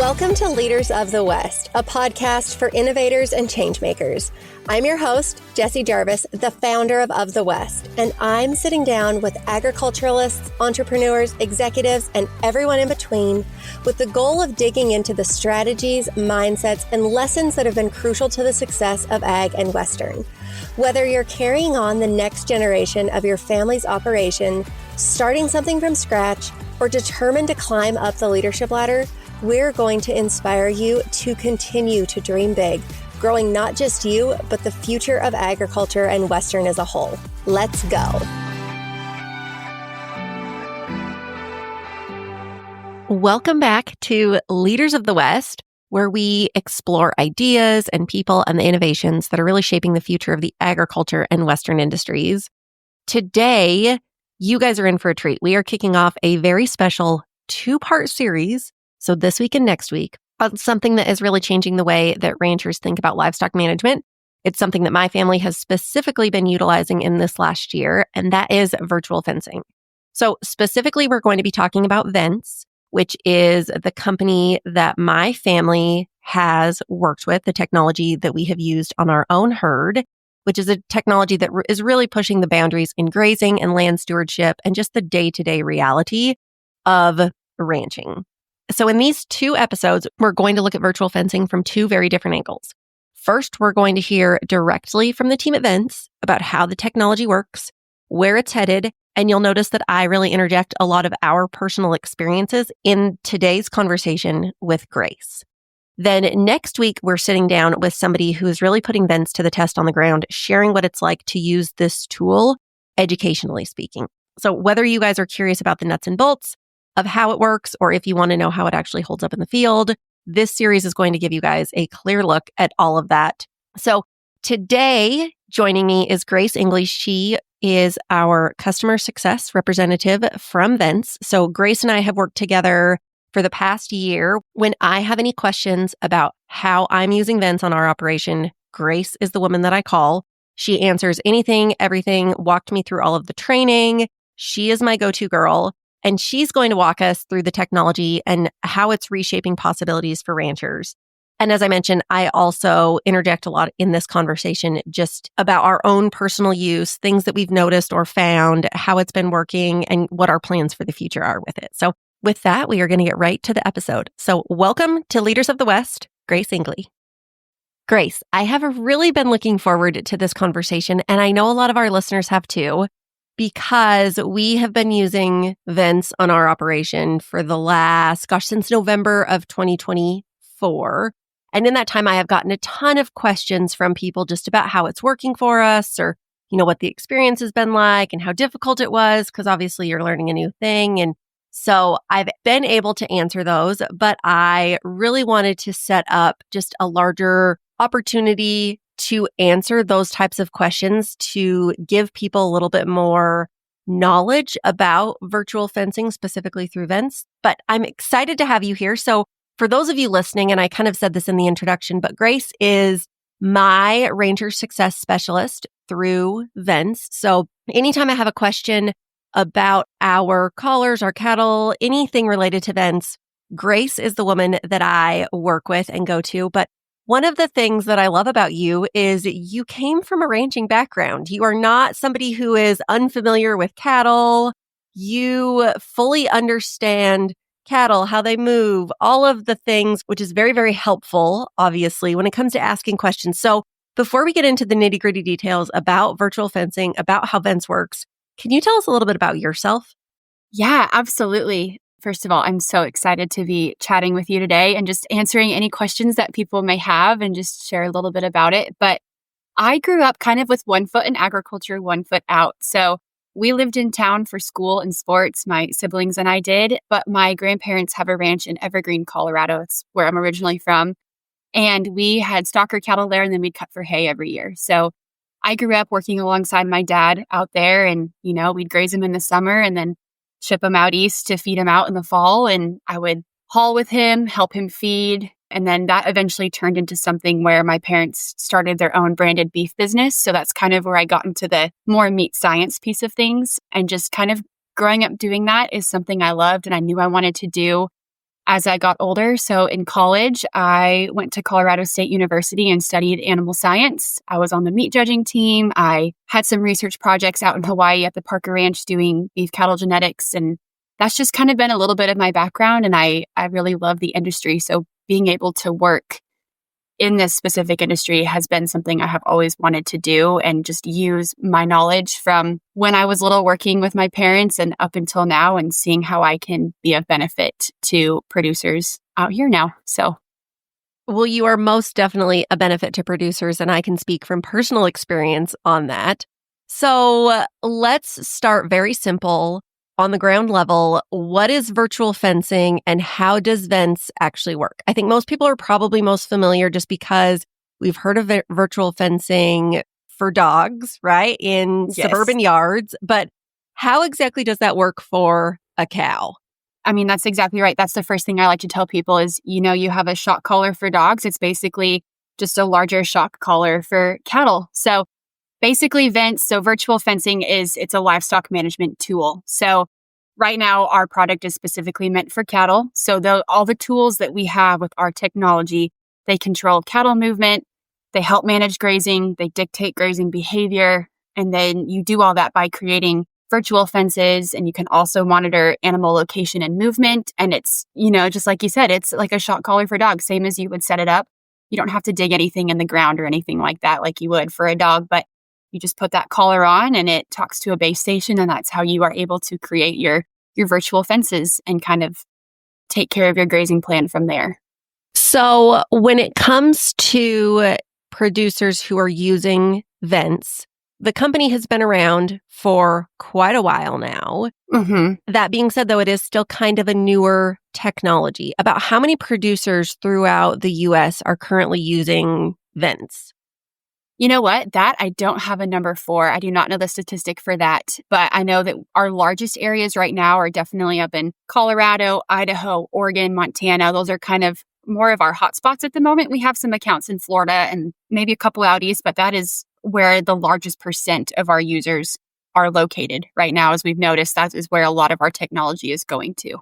Welcome to Leaders of the West, a podcast for innovators and changemakers. I'm your host, Jessie Jarvis, the founder of the West, and I'm sitting down with agriculturalists, entrepreneurs, executives, and everyone in between with the goal of digging into the strategies, mindsets, and lessons that have been crucial to the success of ag and Western. Whether you're carrying on the next generation of your family's operation, starting something from scratch, or determined to climb up the leadership ladder, we're going to inspire you to continue to dream big, growing not just you, but the future of agriculture and Western as a whole. Let's go. Welcome back to Leaders of the West, where we explore ideas and people and the innovations that are really shaping the future of the agriculture and Western industries. Today, you guys are in for a treat. We are kicking off a very special two-part series, so this week and next week, on something that is really changing the way that ranchers think about livestock management. It's something that my family has specifically been utilizing in this last year, and that is virtual fencing. So specifically, we're going to be talking about Vence, which is the company that my family has worked with, the technology that we have used on our own herd, which is a technology that is really pushing the boundaries in grazing and land stewardship and just the day-to-day reality of ranching. So in these two episodes, we're going to look at virtual fencing from two very different angles. First, we're going to hear directly from the team at Vence about how the technology works, where it's headed, and you'll notice that I really interject a lot of our personal experiences in today's conversation with Grace. Then next week, we're sitting down with somebody who is really putting Vence to the test on the ground, sharing what it's like to use this tool, educationally speaking. So whether you guys are curious about the nuts and bolts of how it works, or if you want to know how it actually holds up in the field, this series is going to give you guys a clear look at all of that. So today, joining me is Grace Inglee. She is our customer success representative from Vence. So Grace and I have worked together for the past year. When I have any questions about how I'm using Vence on our operation, Grace is the woman that I call. She answers anything, everything, walked me through all of the training. She is my go-to girl. And she's going to walk us through the technology and how it's reshaping possibilities for ranchers. And as I mentioned, I also interject a lot in this conversation just about our own personal use, things that we've noticed or found, how it's been working, and what our plans for the future are with it. So with that, we are going to get right to the episode. So welcome to Leaders of the West, Grace Inglee. Grace, I have really been looking forward to this conversation, and I know a lot of our listeners have too, because we have been using Vence on our operation for the since November of 2024. And in that time, I have gotten a ton of questions from people just about how it's working for us, or, what the experience has been like and how difficult it was, because obviously you're learning a new thing. And so I've been able to answer those, but I really wanted to set up just a larger opportunity to answer those types of questions, to give people a little bit more knowledge about virtual fencing, specifically through Vence. But I'm excited to have you here. So for those of you listening, and I kind of said this in the introduction, but Grace is my ranger success specialist through Vence. So anytime I have a question about our collars, our cattle, anything related to Vence, Grace is the woman that I work with and go to. But one of the things that I love about you is you came from a ranching background. You are not somebody who is unfamiliar with cattle. You fully understand cattle, how they move, all of the things, which is very, very helpful, obviously, when it comes to asking questions. So before we get into the nitty-gritty details about virtual fencing, about how Vence works, can you tell us a little bit about yourself? Yeah, absolutely. First of all, I'm so excited to be chatting with you today and just answering any questions that people may have and just share a little bit about it. But I grew up kind of with one foot in agriculture, one foot out. So we lived in town for school and sports, my siblings and I did, but my grandparents have a ranch in Evergreen, Colorado. It's where I'm originally from. And we had stocker cattle there, and then we'd cut for hay every year. So I grew up working alongside my dad out there, and, we'd graze them in the summer and then ship them out east to feed them out in the fall. And I would haul with him, help him feed. And then that eventually turned into something where my parents started their own branded beef business. So that's kind of where I got into the more meat science piece of things. And just kind of growing up doing that is something I loved and I knew I wanted to do. as I got older. So in college, I went to Colorado State University and studied animal science. I was on the meat judging team. I had some research projects out in Hawaii at the Parker Ranch doing beef cattle genetics. And that's just kind of been a little bit of my background. And I really love the industry. So being able to work in this specific industry has been something I have always wanted to do, and just use my knowledge from when I was little working with my parents and up until now, and seeing how I can be of benefit to producers out here now. So, Well, you are most definitely a benefit to producers, and I can speak from personal experience on that. So let's start very simple on the ground level. What is virtual fencing and how does Vence actually work? I think most people are probably most familiar just because we've heard of virtual fencing for dogs, right? In yes. suburban yards. But how exactly does that work for a cow? I mean, that's exactly right. That's the first thing I like to tell people is, you have a shock collar for dogs. It's basically just a larger shock collar for cattle. So basically, Vence, so virtual fencing it's a livestock management tool. So right now, our product is specifically meant for cattle. So all the tools that we have with our technology, they control cattle movement, they help manage grazing, they dictate grazing behavior, and then you do all that by creating virtual fences, and you can also monitor animal location and movement. And it's, just like you said, it's like a shock collar for dogs, same as you would set it up. You don't have to dig anything in the ground or anything like that like you would for a dog, but you just put that collar on and it talks to a base station, and that's how you are able to create your virtual fences and kind of take care of your grazing plan from there. So when it comes to producers who are using Vence, the company has been around for quite a while now. Mm-hmm. That being said, though, it is still kind of a newer technology. About how many producers throughout the U.S. are currently using Vence? You know what? That I don't have a number for. I do not know the statistic for that, but I know that our largest areas right now are definitely up in Colorado, Idaho, Oregon, Montana. Those are kind of more of our hotspots at the moment. We have some accounts in Florida and maybe a couple out east, but that is where the largest percent of our users are located right now. As we've noticed, that is where a lot of our technology is going to.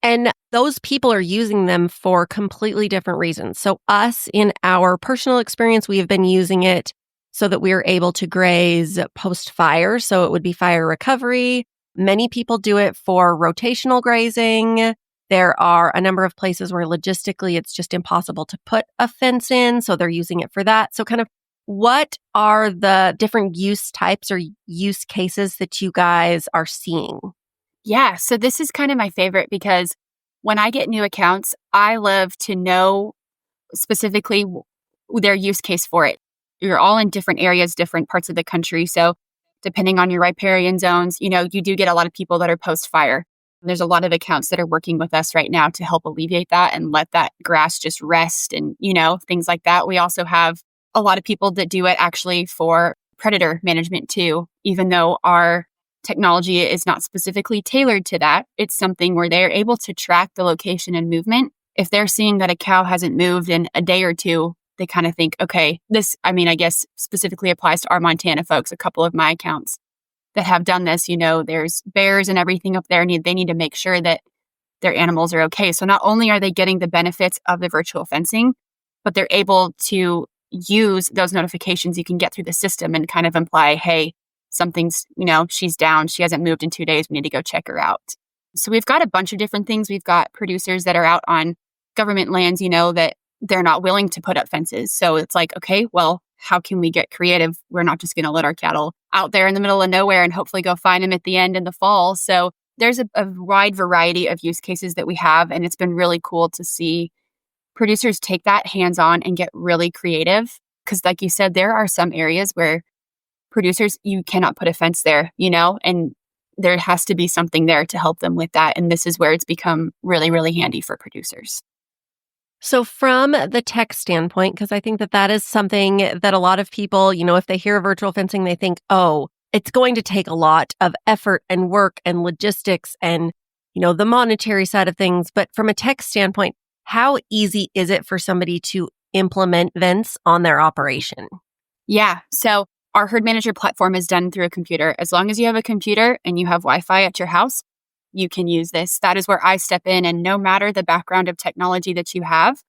And those people are using them for completely different reasons. So us, in our personal experience, we have been using it so that we are able to graze post-fire. So it would be fire recovery. Many people do it for rotational grazing. There are a number of places where logistically it's just impossible to put a fence in. So they're using it for that. So kind of what are the different use types or use cases that you guys are seeing? Yeah, so this is kind of my favorite because when I get new accounts, I love to know specifically their use case for it. You're all in different areas, different parts of the country. So depending on your riparian zones, you do get a lot of people that are post-fire. There's a lot of accounts that are working with us right now to help alleviate that and let that grass just rest and, things like that. We also have a lot of people that do it actually for predator management too, even though our technology is not specifically tailored to that. It's something where they're able to track the location and movement. If they're seeing that a cow hasn't moved in a day or two, they kind of think, okay, I guess specifically applies to our Montana folks, a couple of my accounts that have done this. There's bears and everything up there. They need to make sure that their animals are okay. So not only are they getting the benefits of the virtual fencing, but they're able to use those notifications you can get through the system and kind of imply, hey, something's, she's down. She hasn't moved in 2 days. We need to go check her out. So we've got a bunch of different things. We've got producers that are out on government lands, that they're not willing to put up fences. So it's like, okay, well, how can we get creative? We're not just going to let our cattle out there in the middle of nowhere and hopefully go find them at the end in the fall. So there's a wide variety of use cases that we have. And it's been really cool to see producers take that hands-on and get really creative. Because like you said, there are some areas where producers, you cannot put a fence there, and there has to be something there to help them with that. And this is where it's become really, really handy for producers. So from the tech standpoint, because I think that is something that a lot of people, if they hear virtual fencing, they think, oh, it's going to take a lot of effort and work and logistics and, the monetary side of things. But from a tech standpoint, how easy is it for somebody to implement Vence on their operation? Yeah. So our herd manager platform is done through a computer. As long as you have a computer and you have Wi-Fi at your house, you can use this. That is where I step in. And no matter the background of technology that you have,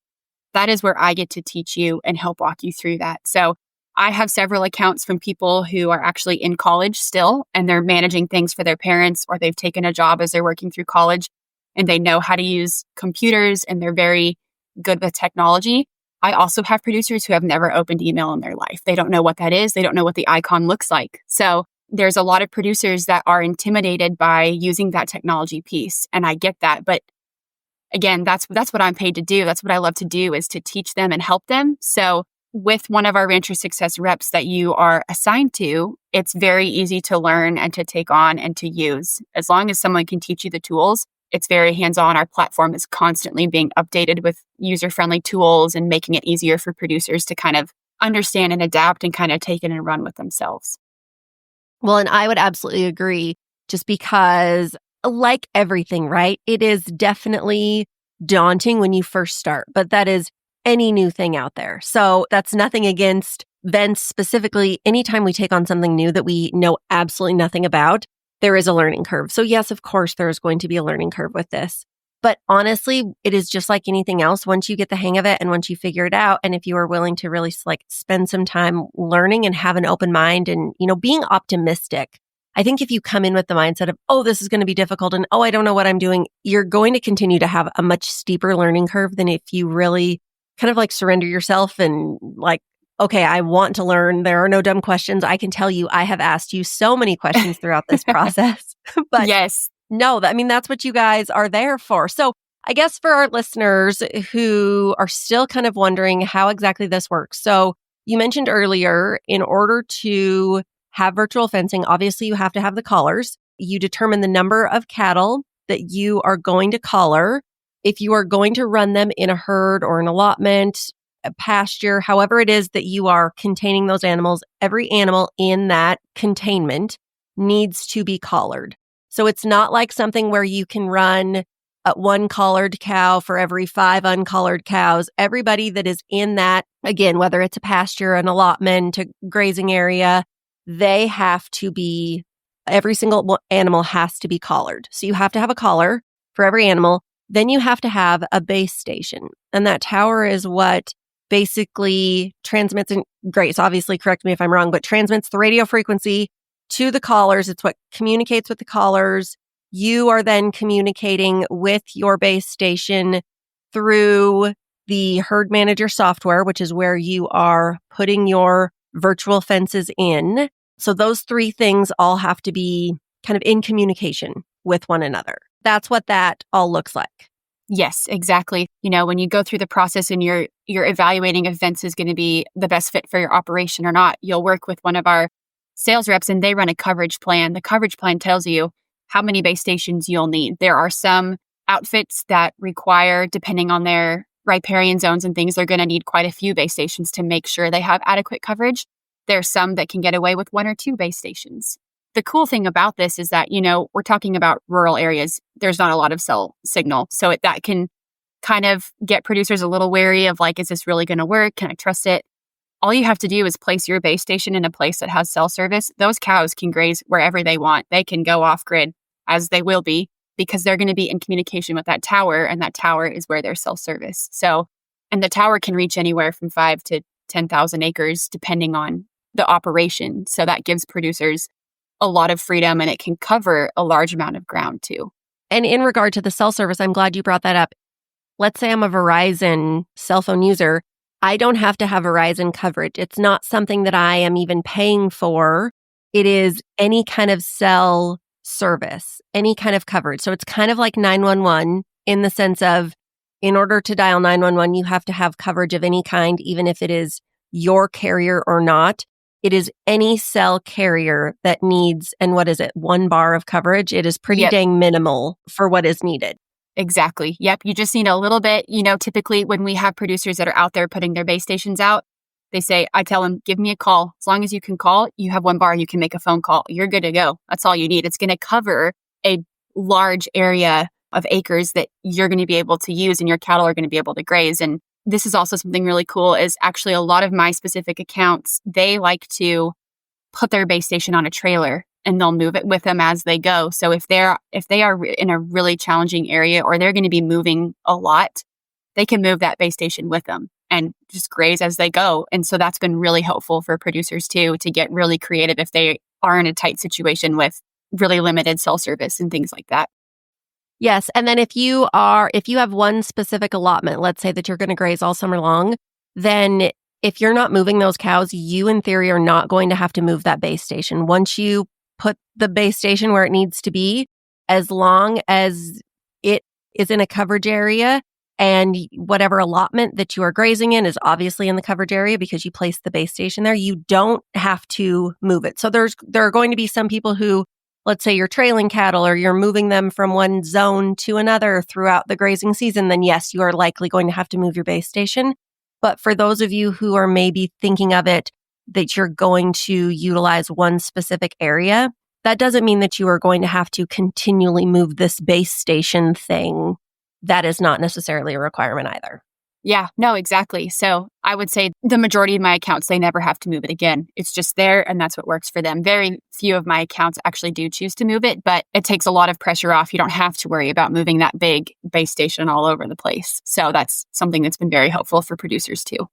that is where I get to teach you and help walk you through that. So I have several accounts from people who are actually in college still, and they're managing things for their parents, or they've taken a job as they're working through college and they know how to use computers and they're very good with technology. I also have producers who have never opened email in their life. They don't know what that is. They don't know what the icon looks like. So there's a lot of producers that are intimidated by using that technology piece. And I get that. But again, that's what I'm paid to do. That's what I love to do, is to teach them and help them. So with one of our Rancher Success reps that you are assigned to, it's very easy to learn and to take on and to use. As long as someone can teach you the tools, it's very hands-on. Our platform is constantly being updated with user-friendly tools and making it easier for producers to kind of understand and adapt and kind of take it and run with themselves. Well, and I would absolutely agree, just because, like everything, right? It is definitely daunting when you first start, but that is any new thing out there. So that's nothing against Vence specifically. Anytime we take on something new that we know absolutely nothing about, there is a learning curve. So yes, of course, there is going to be a learning curve with this. But honestly, it is just like anything else. Once you get the hang of it and once you figure it out, and if you are willing to really spend some time learning and have an open mind and, being optimistic, I think if you come in with the mindset of, oh, this is going to be difficult and, oh, I don't know what I'm doing, you're going to continue to have a much steeper learning curve than if you really kind of surrender yourself and okay, I want to learn. There are no dumb questions. I can tell you, I have asked you so many questions throughout this process. But yes. No, that's what you guys are there for. So I guess for our listeners who are still kind of wondering how exactly this works. So you mentioned earlier, in order to have virtual fencing, obviously you have to have the collars. You determine the number of cattle that you are going to collar. If you are going to run them in a herd or an allotment, a pasture, however it is that you are containing those animals, every animal in that containment needs to be collared. So it's not like something where you can run one collared cow for every 5 uncollared cows. Everybody that is in that, again, whether it's a pasture, an allotment, a grazing area, every single animal has to be collared. So you have to have a collar for every animal. Then you have to have a base station. And that tower is what basically transmits, and Grace, obviously correct me if I'm wrong, but transmits the radio frequency to the collars. It's what communicates with the collars. You are then communicating with your base station through the herd manager software, which is where you are putting your virtual fences in. So those 3 things all have to be kind of in communication with one another. That's what that all looks like. Yes, exactly. When you go through the process and you're evaluating if Vence is going to be the best fit for your operation or not, you'll work with one of our sales reps and they run a coverage plan. The coverage plan tells you how many base stations you'll need. There are some outfits that require, depending on their riparian zones and things, they're going to need quite a few base stations to make sure they have adequate coverage. There are some that can get away with 1 or 2 base stations. The cool thing about this is that, we're talking about rural areas. There's not a lot of cell signal. So that can kind of get producers a little wary of is this really going to work? Can I trust it? All you have to do is place your base station in a place that has cell service. Those cows can graze wherever they want. They can go off grid, as they will be, because they're going to be in communication with that tower, and that tower is where there's cell service. So, and the tower can reach anywhere from 5 to 10,000 acres, depending on the operation. So that gives producers a lot of freedom, and it can cover a large amount of ground too. And in regard to the cell service, I'm glad you brought that up. Let's say I'm a Verizon cell phone user. I don't have to have Verizon coverage. It's not something that I am even paying for. It is any kind of cell service, any kind of coverage. So it's kind of like 911 in the sense of, in order to dial 911, you have to have coverage of any kind, even if it is your carrier or not. It is any cell carrier that needs, and what is it, 1 bar of coverage? It is pretty dang minimal for what is needed. Exactly. Yep. You just need a little bit. Typically when we have producers that are out there putting their base stations out, they say, I tell them, give me a call. As long as you can call, you have 1 bar, you can make a phone call. You're good to go. That's all you need. It's going to cover a large area of acres that you're going to be able to use and your cattle are going to be able to graze. And this is also something really cool, is actually a lot of my specific accounts, they like to put their base station on a trailer and they'll move it with them as they go. So if they are in a really challenging area or they're going to be moving a lot, they can move that base station with them and just graze as they go. And so that's been really helpful for producers too, to get really creative if they are in a tight situation with really limited cell service and things like that. Yes. And then if you have one specific allotment, let's say that you're going to graze all summer long, then if you're not moving those cows, you in theory are not going to have to move that base station. Once you put the base station where it needs to be, as long as it is in a coverage area and whatever allotment that you are grazing in is obviously in the coverage area because you placed the base station there, you don't have to move it. So there are going to be some people who, let's say you're trailing cattle or you're moving them from one zone to another throughout the grazing season, then yes, you are likely going to have to move your base station. But for those of you who are maybe thinking of it that you're going to utilize one specific area, that doesn't mean that you are going to have to continually move this base station thing. That is not necessarily a requirement either. Yeah, no, exactly. So I would say the majority of my accounts, they never have to move it again. It's just there and that's what works for them. Very few of my accounts actually do choose to move it, but it takes a lot of pressure off. You don't have to worry about moving that big base station all over the place. So that's something that's been very helpful for producers too.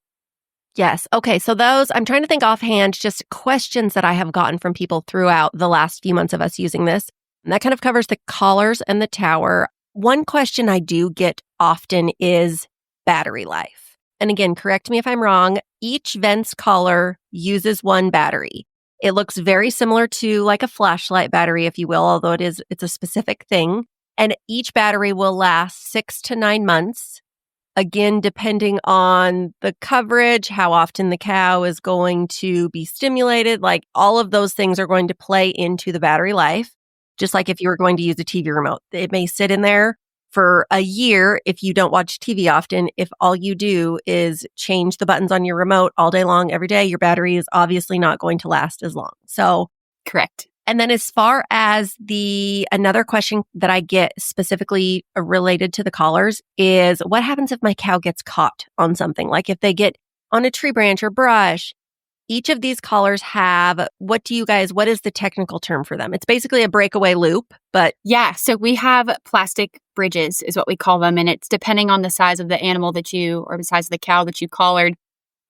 Yes. Okay. So I'm trying to think offhand, just questions that I have gotten from people throughout the last few months of us using this. And that kind of covers the collars and the tower. One question I do get often is battery life. And again, correct me if I'm wrong, each Vence collar uses one battery. It looks very similar to like a flashlight battery, if you will, although it's a specific thing. And each battery will last 6 to 9 months. Again, depending on the coverage, how often the cow is going to be stimulated, like all of those things are going to play into the battery life. Just like if you were going to use a TV remote, it may sit in there for a year if you don't watch TV often. If all you do is change the buttons on your remote all day long, every day, your battery is obviously not going to last as long. So, correct. And then as far as another question that I get specifically related to the collars is what happens if my cow gets caught on something? Like if they get on a tree branch or brush. Each of these collars have, what is the technical term for them? It's basically a breakaway loop, but... Yeah, so we have plastic bridges is what we call them. And it's depending on the size of the animal or the size of the cow that you collared.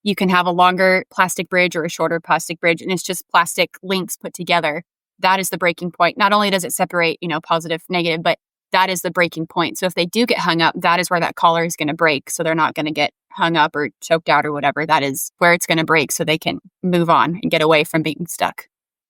You can have a longer plastic bridge or a shorter plastic bridge. And it's just plastic links put together. That is the breaking point. Not only does it separate, positive, negative, but that is the breaking point. So if they do get hung up, that is where that collar is going to break. So they're not going to get hung up or choked out or whatever. That is where it's going to break so they can move on and get away from being stuck.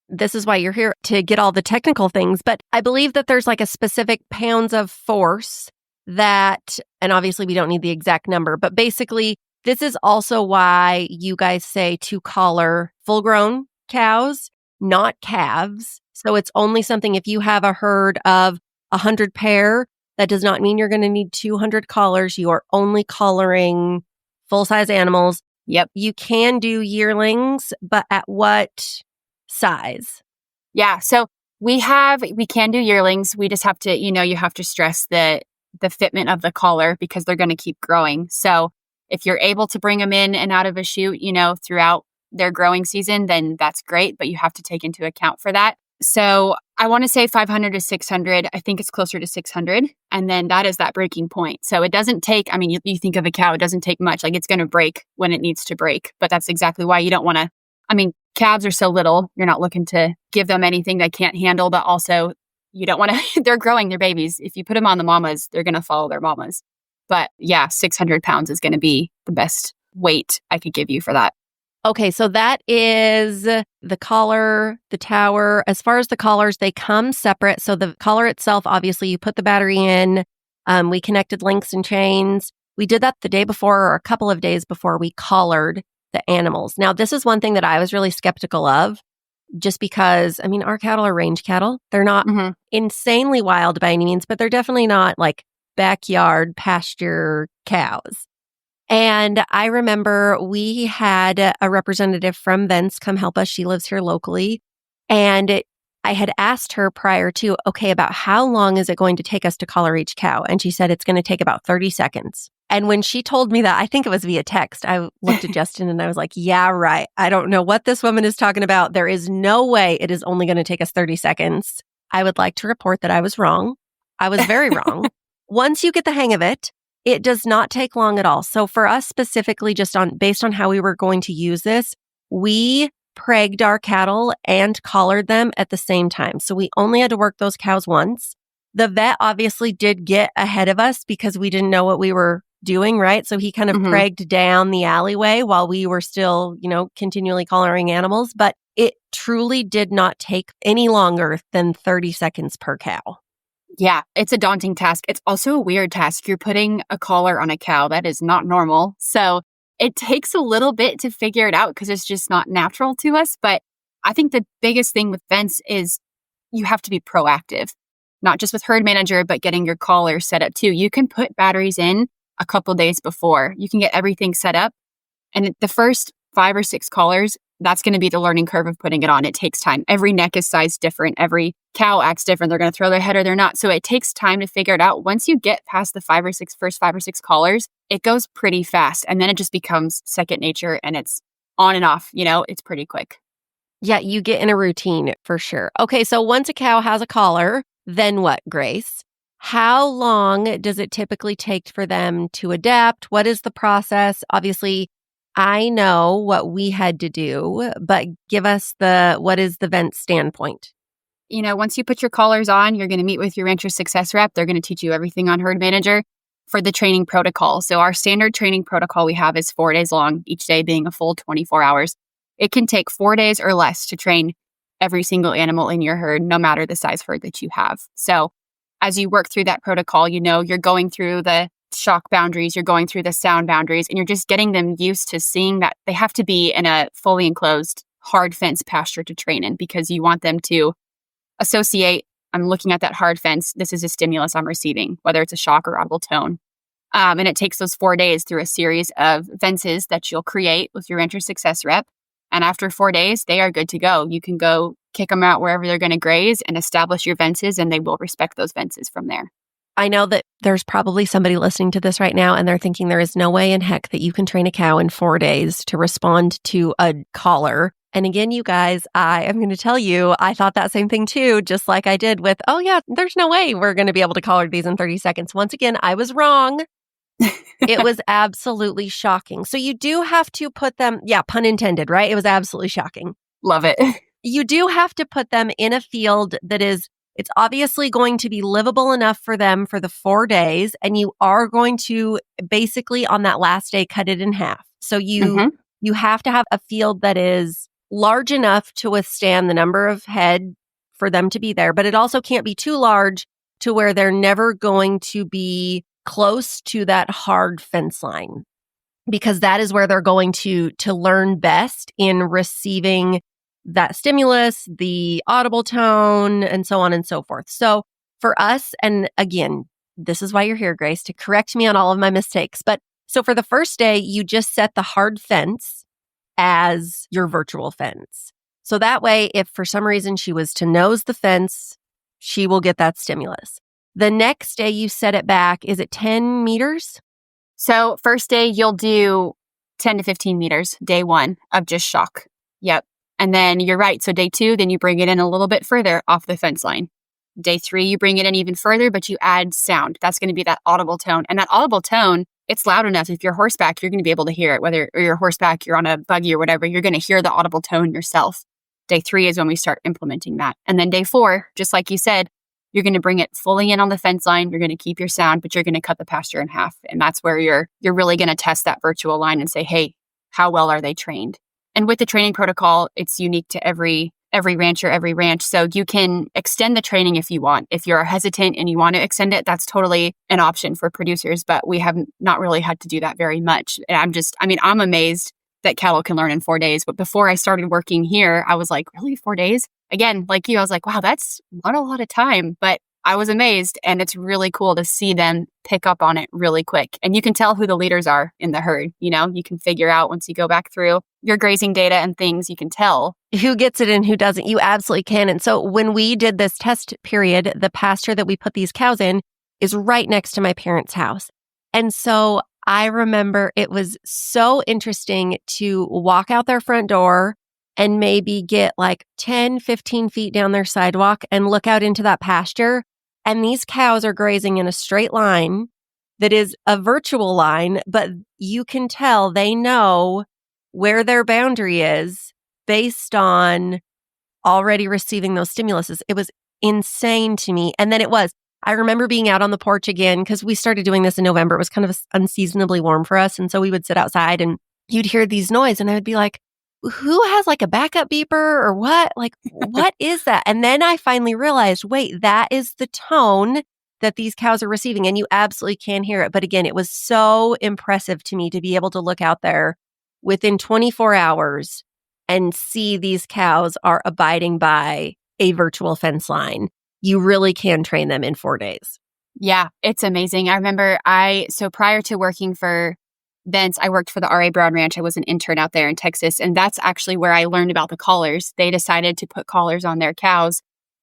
This is why you're here, to get all the technical things. But I believe that there's like a specific pounds of force that, and obviously we don't need the exact number, but basically this is also why you guys say to collar full-grown cows, not calves. So it's only something if you have a herd of 100 pair, that does not mean you're going to need 200 collars. You are only collaring full-size animals. Yep. You can do yearlings, but at what size? Yeah. So we can do yearlings. We just have to, you have to stress the fitment of the collar because they're going to keep growing. So if you're able to bring them in and out of a chute, throughout their growing season, then that's great. But you have to take into account for that. So I want to say 500 to 600. I think it's closer to 600. And then that is that breaking point. So it doesn't take, you think of a cow, it doesn't take much. Like it's going to break when it needs to break. But that's exactly why you don't want to, calves are so little. You're not looking to give them anything they can't handle, but also you don't want to, they're growing their babies. If you put them on the mamas, they're going to follow their mamas. But yeah, 600 pounds is going to be the best weight I could give you for that. Okay, so that is the collar, the tower. As far as the collars, they come separate. So the collar itself, obviously, you put the battery in. We connected links and chains. We did that the day before or a couple of days before we collared the animals. Now, this is one thing that I was really skeptical of, just because, our cattle are range cattle. They're not insanely wild by any means, but they're definitely not like backyard pasture cows. And I remember we had a representative from Vence come help us. She lives here locally. And I had asked her prior to, okay, about how long is it going to take us to collar each cow? And she said it's going to take about 30 seconds And when she told me that, I think it was via text, I looked at Justin and I was like, yeah, right. I don't know what this woman is talking about. There is no way it is only going to take us 30 seconds. I would like to report that I was wrong. I was very wrong. Once you get the hang of it, it does not take long at all. So for us specifically, based on how we were going to use this, we pregged our cattle and collared them at the same time. So we only had to work those cows once. The vet obviously did get ahead of us because we didn't know what we were doing, right? So he kind of pregged down the alleyway while we were still, continually collaring animals. But it truly did not take any longer than 30 seconds per cow. Yeah, it's a daunting task. It's also a weird task. You're putting a collar on a cow. That is not normal. So it takes a little bit to figure it out because it's just not natural to us. But I think the biggest thing with Vence is you have to be proactive, not just with herd manager, but getting your collar set up too. You can put batteries in a couple days before. You can get everything set up. And the first 5 or 6 collars, that's going to be the learning curve of putting it on. It takes time. Every neck is sized different. Every cow acts different. They're going to throw their head or they're not. So it takes time to figure it out. Once you get past the first 5 or 6 collars, it goes pretty fast. And then it just becomes second nature and it's on and off. It's pretty quick. Yeah, you get in a routine for sure. Okay, so once a cow has a collar, then what, Grace? How long does it typically take for them to adapt? What is the process? Obviously, I know what we had to do, but give us what is the Vence standpoint? Once you put your collars on, you're going to meet with your rancher success rep. They're going to teach you everything on herd manager for the training protocol. So our standard training protocol we have is 4 days long, each day being a full 24 hours. It can take 4 days or less to train every single animal in your herd, no matter the size herd that you have. So as you work through that protocol, you're going through the shock boundaries, you're going through the sound boundaries, and you're just getting them used to seeing that they have to be in a fully enclosed, hard fence pasture to train in because you want them to associate, I'm looking at that hard fence, this is a stimulus I'm receiving, whether it's a shock or audible tone. And it takes those 4 days through a series of Vences that you'll create with your rancher success rep. And after 4 days, they are good to go. You can go kick them out wherever they're going to graze and establish your Vences, and they will respect those Vences from there. I know that there's probably somebody listening to this right now and they're thinking there is no way in heck that you can train a cow in 4 days to respond to a collar. And again, you guys, I am going to tell you, I thought that same thing too, just like I did with, oh yeah, there's no way we're going to be able to collar these in 30 seconds. Once again, I was wrong. It was absolutely shocking. So you do have to put them, yeah, pun intended, right? It was absolutely shocking. Love it. You do have to put them in a field that it's obviously going to be livable enough for them for the 4 days. And you are going to basically on that last day, cut it in half. So you have to have a field that is large enough to withstand the number of head for them to be there. But it also can't be too large to where they're never going to be close to that hard fence line, because that is where they're going to learn best in receiving that stimulus, the audible tone, and so on and so forth. So for us, and again, this is why you're here, Grace, to correct me on all of my mistakes. But so for the first day, you just set the hard fence as your virtual fence. So that way, if for some reason she was to nose the fence, she will get that stimulus. The next day you set it back, is it 10 meters? So first day, you'll do 10 to 15 meters, day 1 of just shock. Yep. And then you're right. So day 2, then you bring it in a little bit further off the fence line. Day 3, you bring it in even further, but you add sound. That's going to be that audible tone. And that audible tone, it's loud enough. If you're horseback, you're going to be able to hear it. Whether you're horseback, you're on a buggy or whatever, you're going to hear the audible tone yourself. Day 3 is when we start implementing that. And then day 4, just like you said, you're going to bring it fully in on the fence line. You're going to keep your sound, but you're going to cut the pasture in half. And that's where you're really going to test that virtual line and say, hey, how well are they trained? And with the training protocol, it's unique to every rancher, every ranch. So you can extend the training if you want. If you're hesitant and you want to extend it, that's totally an option for producers, but we have not really had to do that very much. And I'm amazed that cattle can learn in 4 days. But before I started working here, I was like, really 4 days? Again, like you, I was like, wow, that's not a lot of time. But I was amazed, and it's really cool to see them pick up on it really quick. And you can tell who the leaders are in the herd. You can figure out once you go back through your grazing data and things, you can tell who gets it and who doesn't. You absolutely can. And so when we did this test period, the pasture that we put these cows in is right next to my parents' house. And so I remember it was so interesting to walk out their front door and maybe get like 10, 15 feet down their sidewalk and look out into that pasture. And these cows are grazing in a straight line that is a virtual line, but you can tell they know where their boundary is based on already receiving those stimuluses. It was insane to me. And then I remember being out on the porch again because we started doing this in November. It was kind of unseasonably warm for us. And so we would sit outside and you'd hear these noise and I would be like, who has like a backup beeper or what? Like, what is that? And then I finally realized, wait, that is the tone that these cows are receiving. And you absolutely can hear it. But again, it was so impressive to me to be able to look out there within 24 hours and see these cows are abiding by a virtual fence line. You really can train them in 4 days. Yeah, it's amazing. I remember so prior to working for Vence, I worked for the R.A. Brown Ranch. I was an intern out there in Texas. And that's actually where I learned about the collars. They decided to put collars on their cows.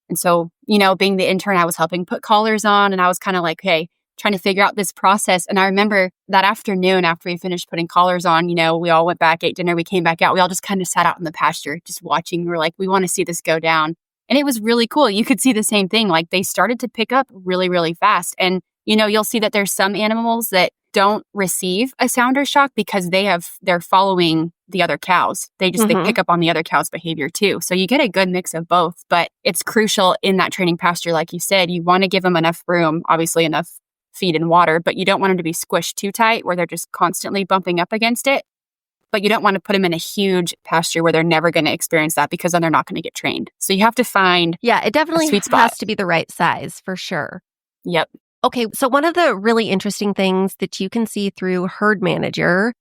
And so, being the intern, I was helping put collars on. And I was kind of like, hey, trying to figure out this process. And I remember that afternoon after we finished putting collars on, we all went back, ate dinner, we came back out. We all just kind of sat out in the pasture, just watching. We were like, we want to see this go down. And it was really cool. You could see the same thing. Like they started to pick up really, really fast. And, you'll see that there's some animals that don't receive a sounder shock because they're following the other cows. They pick up on the other cow's behavior too. So you get a good mix of both, but it's crucial in that training pasture. Like you said, you want to give them enough room, obviously enough feed and water, but you don't want them to be squished too tight where they're just constantly bumping up against it. But you don't want to put them in a huge pasture where they're never going to experience that because then they're not going to get trained. So you have to find it definitely sweet spot. Has to be the right size for sure. Yep. Okay, so one of the really interesting things that you can see through Herd Manager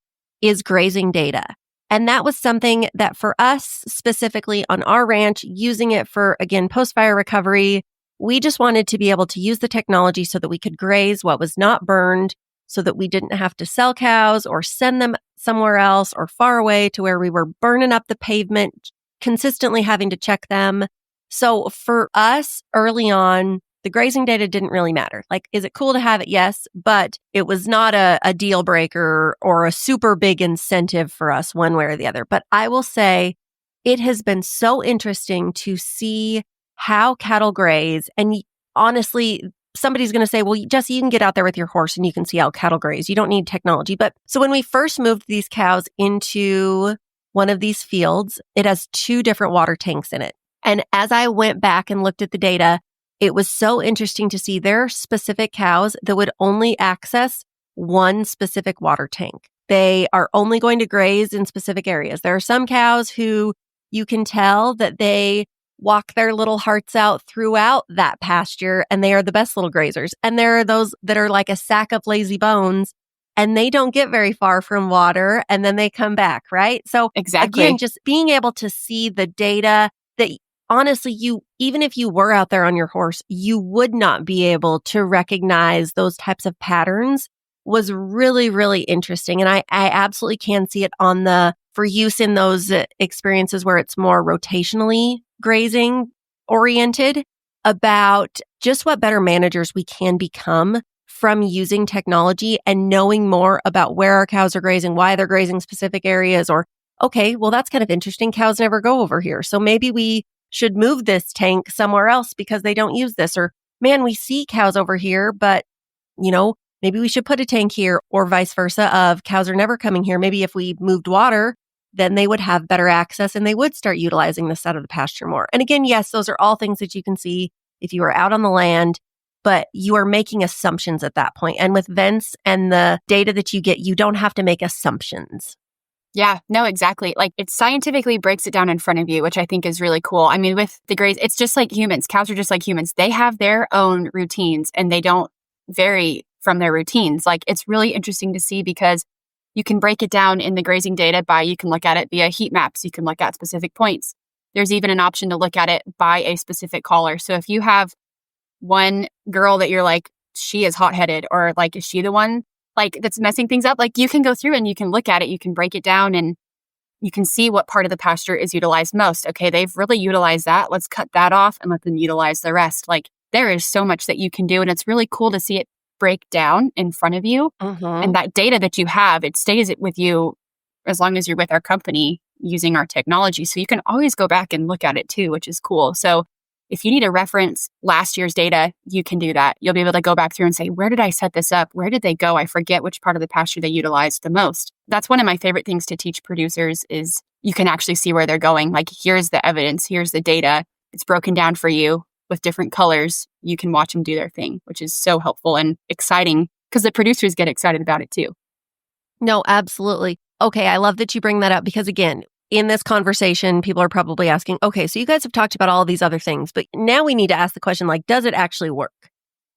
is grazing data. And that was something that for us specifically on our ranch, using it for, again, post-fire recovery, we just wanted to be able to use the technology so that we could graze what was not burned, so that we didn't have to sell cows or send them somewhere else or far away to where we were burning up the pavement, consistently having to check them. So for us early on, the grazing data didn't really matter. Like, is it cool to have it? Yes, but it was not a deal breaker or a super big incentive for us one way or the other. But I will say it has been so interesting to see how cattle graze. And honestly, somebody's going to say, well, Jesse, you can get out there with your horse and you can see how cattle graze. You don't need technology. But so when we first moved these cows into one of these fields, it has 2 different water tanks in it. And as I went back and looked at the data, it was so interesting to see there are specific cows that would only access one specific water tank. They are only going to graze in specific areas. There are some cows who you can tell that they walk their little hearts out throughout that pasture and they are the best little grazers. And there are those that are like a sack of lazy bones and they don't get very far from water and then they come back, right? So exactly. Again, just being able to see the data that honestly, even if you were out there on your horse, you would not be able to recognize those types of patterns was really, really interesting. And I absolutely can see it for use in those experiences where it's more rotationally grazing oriented about just what better managers we can become from using technology and knowing more about where our cows are grazing, why they're grazing specific areas, or, okay, well, that's kind of interesting. Cows never go over here. So maybe we should move this tank somewhere else because they don't use this. Or, man, we see cows over here, but, maybe we should put a tank here, or vice versa of cows are never coming here. Maybe if we moved water, then they would have better access and they would start utilizing this side of the pasture more. And again, yes, those are all things that you can see if you are out on the land, but you are making assumptions at that point. And with Vence and the data that you get, you don't have to make assumptions. Yeah, no, exactly. Like it scientifically breaks it down in front of you, which I think is really cool. I mean, with the graze, it's just like humans. Cows are just like humans. They have their own routines and they don't vary from their routines. Like it's really interesting to see because you can break it down in the grazing data you can look at it via heat maps. You can look at specific points. There's even an option to look at it by a specific collar. So if you have one girl that you're like, she is hot-headed, or like, is she the one that's messing things up? Like you can go through and you can look at it, you can break it down and you can see what part of the pasture is utilized most. Okay, they've really utilized that. Let's cut that off and let them utilize the rest. Like there is so much that you can do and it's really cool to see it break down in front of you. And that data that you have, it stays with you as long as you're with our company using our technology. So you can always go back and look at it too, which is cool. So if you need to reference last year's data, you can do that. You'll be able to go back through and say, where did I set this up? Where did they go? I forget which part of the pasture they utilized the most. That's one of my favorite things to teach producers is you can actually see where they're going. Like, here's the evidence, here's the data. It's broken down for you with different colors. You can watch them do their thing, which is so helpful and exciting because the producers get excited about it too. No, absolutely. Okay, I love that you bring that up because, again, in this conversation, people are probably asking, okay, so you guys have talked about all of these other things, but now we need to ask the question, like, does it actually work?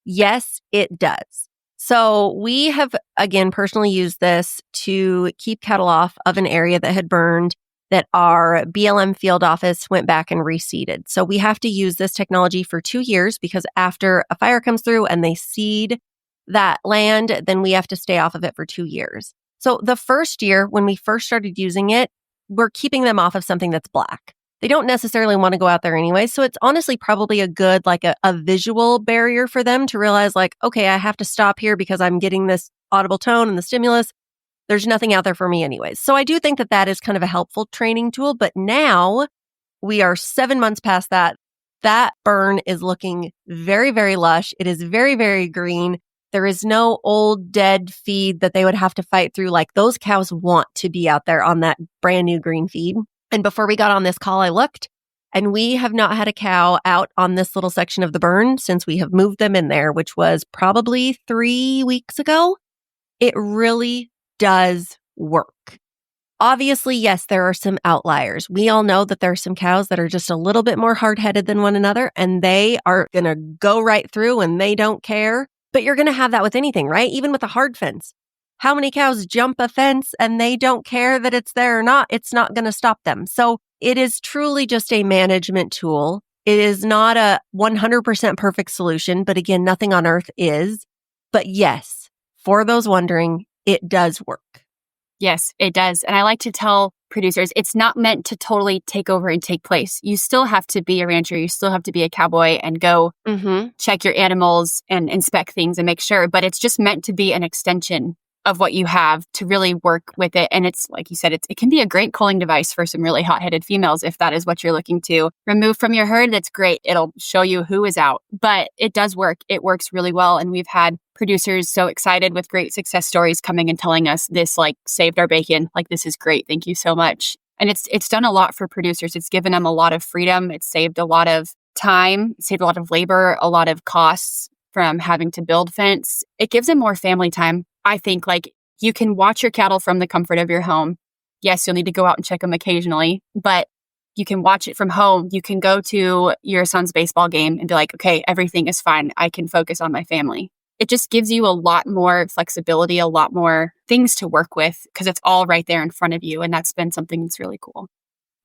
Yes, it does. So we have, again, personally used this to keep cattle off of an area that had burned that our BLM field office went back and reseeded. So we have to use this technology for 2 years because after a fire comes through and they seed that land, then we have to stay off of it for 2 years. So the first year, when we first started using it, we're keeping them off of something that's black. They don't necessarily want to go out there anyway. So it's honestly probably a good, like a visual barrier for them to realize like, okay, I have to stop here because I'm getting this audible tone and the stimulus. There's nothing out there for me anyways. So I do think that that is kind of a helpful training tool. But now we are 7 months past that. That burn is looking very, very lush. It is very, very green. There is no old dead feed that they would have to fight through. Like, those cows want to be out there on that brand new green feed. And before we got on this call, I looked and we have not had a cow out on this little section of the burn since we have moved them in there, which was probably 3 weeks ago. It really does work. Obviously, yes, there are some outliers. We all know that there are some cows that are just a little bit more hard-headed than one another, and they are going to go right through and they don't care. But you're going to have that with anything, right? Even with a hard fence. How many cows jump a fence and they don't care that it's there or not? It's not going to stop them. So it is truly just a management tool. It is not a 100% perfect solution, but again, nothing on earth is. But yes, for those wondering, it does work. Yes, it does. And I like to tell producers, it's not meant to totally take over and take place. You still have to be a rancher. You still have to be a cowboy and go check your animals and inspect things and make sure. But it's just meant to be an extension of what you have to really work with it. And it's, like you said, it can be a great culling device for some really hot-headed females if that is what you're looking to remove from your herd. That's great. It'll show you who is out. But it does work. It works really well. And we've had producers so excited with great success stories coming and telling us this, like, saved our bacon. Like, this is great. Thank you so much. And it's done a lot for producers. It's given them a lot of freedom. It's saved a lot of time, saved a lot of labor, a lot of costs from having to build fence. It gives them more family time. I think, like, you can watch your cattle from the comfort of your home. Yes, you'll need to go out and check them occasionally, but you can watch it from home. You can go to your son's baseball game and be like, okay, everything is fine. I can focus on my family. It just gives you a lot more flexibility, a lot more things to work with because it's all right there in front of you. And that's been something that's really cool.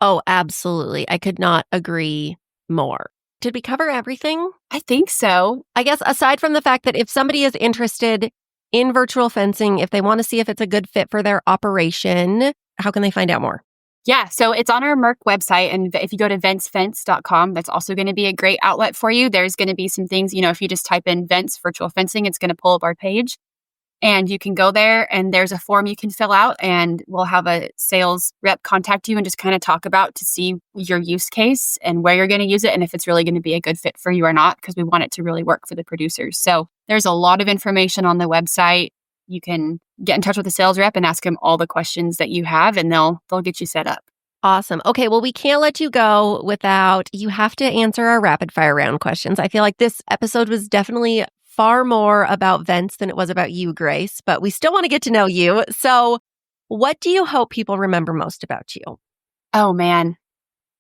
Oh, absolutely. I could not agree more. Did we cover everything? I think so. I guess aside from the fact that if somebody is interested in virtual fencing, if they want to see if it's a good fit for their operation, how can they find out more? Yeah, so it's on our Merck website. And if you go to vencefence.com, that's also going to be a great outlet for you. There's going to be some things, if you just type in Vence virtual fencing, it's going to pull up our page. And you can go there and there's a form you can fill out and we'll have a sales rep contact you and just kind of talk about to see your use case and where you're going to use it and if it's really going to be a good fit for you or not, because we want it to really work for the producers. So there's a lot of information on the website. You can get in touch with the sales rep and ask them all the questions that you have and they'll get you set up. Awesome. Okay, well, we can't let you go without you have to answer our rapid fire round questions. I feel like this episode was definitely far more about Vence than it was about you, Grace, but we still want to get to know you. So what do you hope people remember most about you? Oh, man.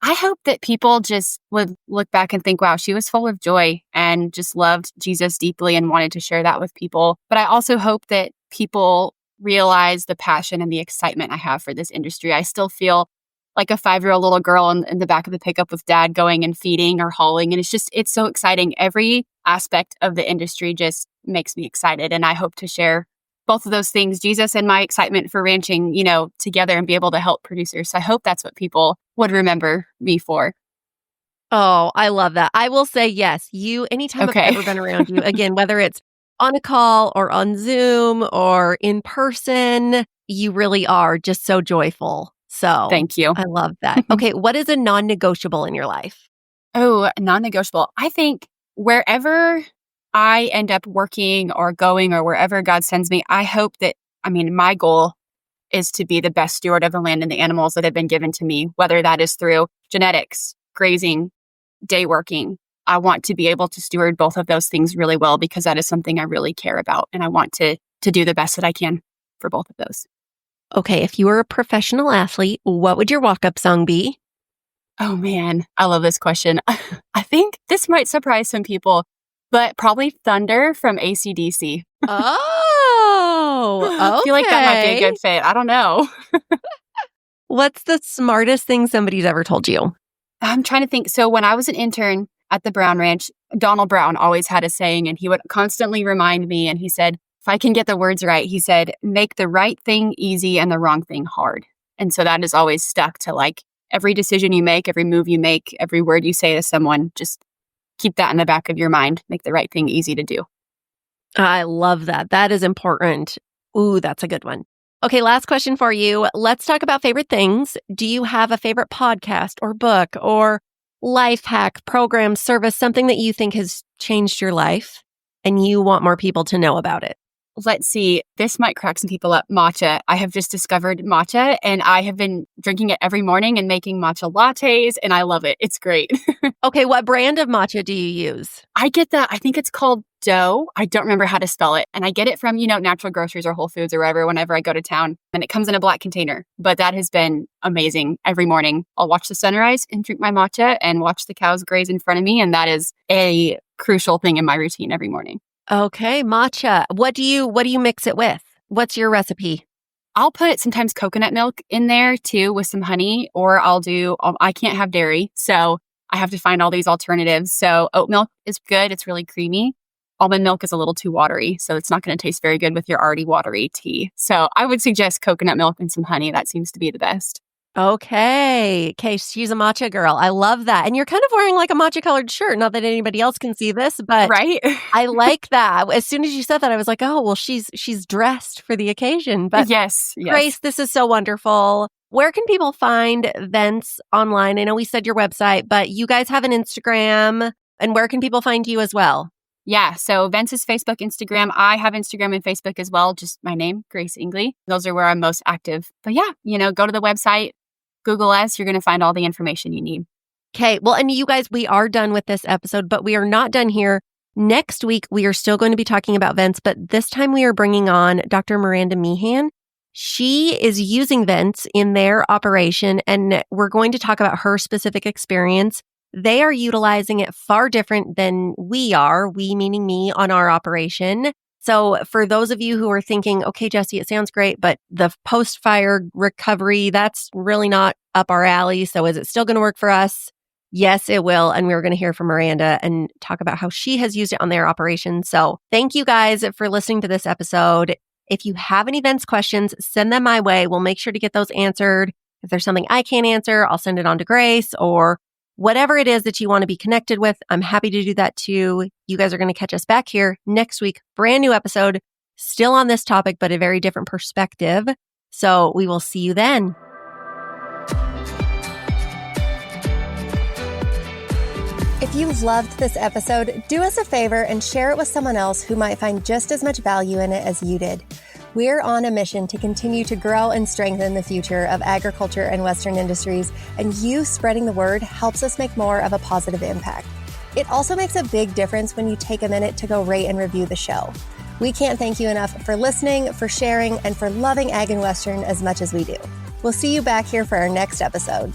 I hope that people just would look back and think, wow, she was full of joy and just loved Jesus deeply and wanted to share that with people. But I also hope that people realize the passion and the excitement I have for this industry. I still feel like a 5-year-old little girl in the back of the pickup with dad going and feeding or hauling. And it's so exciting. Every aspect of the industry just makes me excited. And I hope to share both of those things, Jesus and my excitement for ranching, together and be able to help producers. So I hope that's what people would remember me for. Oh, I love that. I will say yes. Anytime I've ever been around you, again, whether it's on a call or on Zoom or in person, you really are just so joyful. So Thank you. I love that. Okay, what is a non-negotiable in your life? Oh, non-negotiable. I think wherever I end up working or going or wherever God sends me, I hope that, my goal is to be the best steward of the land and the animals that have been given to me, whether that is through genetics, grazing, day working. I want to be able to steward both of those things really well because that is something I really care about. And I want to do the best that I can for both of those. Okay, if you were a professional athlete, what would your walk-up song be? Oh man, I love this question. I think this might surprise some people, but probably Thunder from AC/DC. Oh, I feel like that might be a okay. good fit. I don't know. What's the smartest thing somebody's ever told you? I'm trying to think. So when I was an intern at the Brown Ranch, Donald Brown always had a saying, and he would constantly remind me, and he said, if I can get the words right, he said, make the right thing easy and the wrong thing hard. And so that has always stuck to like every decision you make, every move you make, every word you say to someone, just keep that in the back of your mind. Make the right thing easy to do. I love that. That is important. Ooh, that's a good one. Okay, last question for you. Let's talk about favorite things. Do you have a favorite podcast or book or life hack, program, service, something that you think has changed your life and you want more people to know about it? Let's see. This might crack some people up. Matcha. I have just discovered matcha and I have been drinking it every morning and making matcha lattes and I love it. It's great. Okay, what brand of matcha do you use? I get that. I think it's called dough. I don't remember how to spell it. And I get it from, natural groceries or Whole Foods or wherever, whenever I go to town. And it comes in a black container. But that has been amazing. Every morning, I'll watch the sunrise and drink my matcha and watch the cows graze in front of me. And that is a crucial thing in my routine every morning. Okay, matcha. What do you mix it with? What's your recipe? I'll put sometimes coconut milk in there too with some honey, or I can't have dairy. So I have to find all these alternatives. So oat milk is good. It's really creamy. Almond milk is a little too watery. So it's not going to taste very good with your already watery tea. So I would suggest coconut milk and some honey. That seems to be the best. Okay, she's a matcha girl. I love that. And you're kind of wearing like a matcha colored shirt. Not that anybody else can see this, but right? I like that. As soon as you said that, I was like, oh, well, she's dressed for the occasion. But yes. Grace, this is so wonderful. Where can people find Vence online? I know we said your website, but you guys have an Instagram. And where can people find you as well? Yeah, so Vence is Facebook, Instagram. I have Instagram and Facebook as well. Just my name, Grace Inglee. Those are where I'm most active. But yeah, go to the website, Google us. You're going to find all the information you need. Okay. Well, and you guys, we are done with this episode, but we are not done here. Next week, we are still going to be talking about Vence, but this time we are bringing on Dr. Miranda Meehan. She is using Vence in their operation, and we're going to talk about her specific experience. They are utilizing it far different than we are, we meaning me, on our operation. So for those of you who are thinking, okay, Jesse, it sounds great, but the post-fire recovery, that's really not up our alley. So is it still going to work for us? Yes, it will. And we're going to hear from Miranda and talk about how she has used it on their operation. So thank you guys for listening to this episode. If you have any Vence questions, send them my way. We'll make sure to get those answered. If there's something I can't answer, I'll send it on to Grace, or whatever it is that you want to be connected with. I'm happy to do that too. You guys are going to catch us back here next week. Brand new episode, still on this topic, but a very different perspective. So we will see you then. If you loved this episode, do us a favor and share it with someone else who might find just as much value in it as you did. We're on a mission to continue to grow and strengthen the future of agriculture and Western industries, and you spreading the word helps us make more of a positive impact. It also makes a big difference when you take a minute to go rate and review the show. We can't thank you enough for listening, for sharing, and for loving Ag and Western as much as we do. We'll see you back here for our next episode.